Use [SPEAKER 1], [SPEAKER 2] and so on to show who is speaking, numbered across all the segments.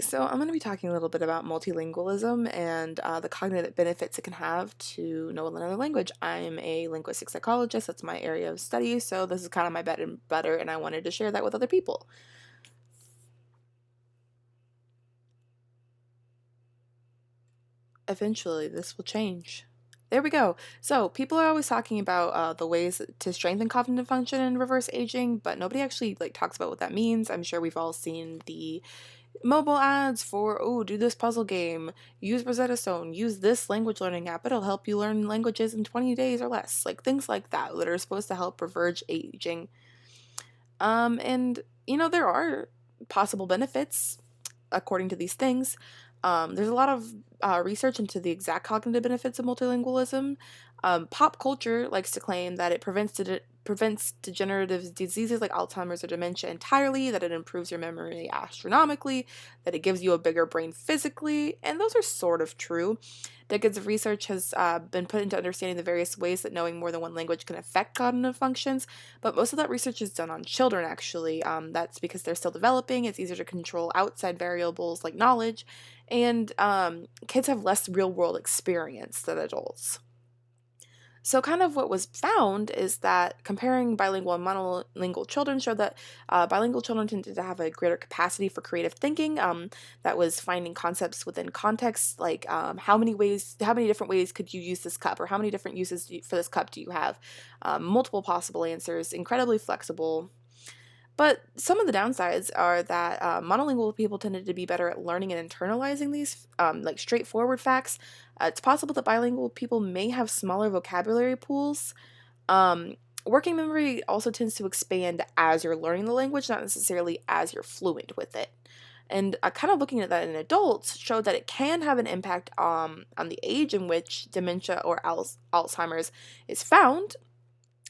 [SPEAKER 1] So, I'm going to be talking a little bit about multilingualism and the cognitive benefits it can have to know another language. I'm a linguistic psychologist, that's my area of study, so this is kind of my bread and butter, and I wanted to share that with other people. Eventually, this will change. There we go. So, people are always talking about the ways to strengthen cognitive function and reverse aging, but nobody actually talks about what that means. I'm sure we've all seen the mobile ads for, oh, do this puzzle game, use Rosetta Stone, use this language learning app, it'll help you learn languages in 20 days or less. Like things like that that are supposed to help reverse aging. And there are possible benefits according to these things. There's a lot of research into the exact cognitive benefits of multilingualism. Pop culture likes to claim that it prevents degenerative diseases like Alzheimer's or dementia entirely, that it improves your memory astronomically, that it gives you a bigger brain physically, and those are sort of true. Decades of research has been put into understanding the various ways that knowing more than one language can affect cognitive functions, but most of that research is done on children, actually. That's because they're still developing. It's easier to control outside variables like knowledge, and kids have less real world experience than adults. So, kind of what was found is that comparing bilingual and monolingual children showed that bilingual children tended to have a greater capacity for creative thinking. That was finding concepts within context, like how many different ways could you use this cup, or how many different uses for this cup do you have? Multiple possible answers, incredibly flexible. But some of the downsides are that monolingual people tended to be better at learning and internalizing these straightforward facts. It's possible that bilingual people may have smaller vocabulary pools. Um, Working memory also tends to expand as you're learning the language, not necessarily as you're fluent with it. And kind of looking at that in adults showed that it can have an impact on the age in which dementia or Alzheimer's is found.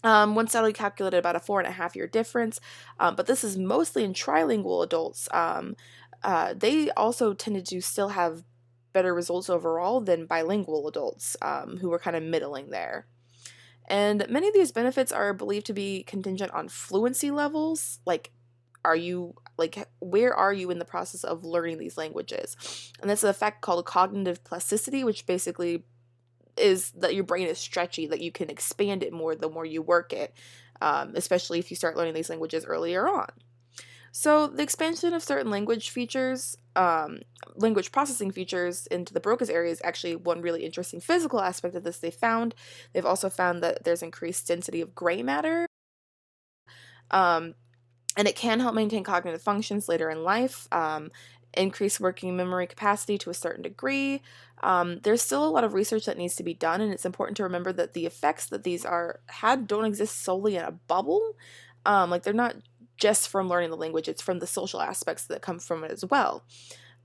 [SPEAKER 1] One study calculated about a 4.5 year difference, but this is mostly in trilingual adults. They also tended to still have better results overall than bilingual adults, who were kind of middling there. And many of these benefits are believed to be contingent on fluency levels. Where are you in the process of learning these languages? And that's an effect called cognitive plasticity, which basically is that your brain is stretchy, that you can expand it more the more you work it, especially if you start learning these languages earlier on. So the expansion of certain language processing features into the Broca's area is actually one really interesting physical aspect of this they found. They've also found that there's increased density of gray matter, um, and it can help maintain cognitive functions later in life, increase working memory capacity to a certain degree. There's still a lot of research that needs to be done, and it's important to remember that the effects that these are had don't exist solely in a bubble. They're not just from learning the language; it's from the social aspects that come from it as well.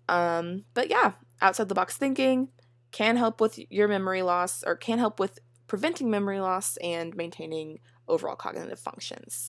[SPEAKER 1] But yeah, outside the box thinking can help with your memory loss, or can help with preventing memory loss and maintaining overall cognitive functions.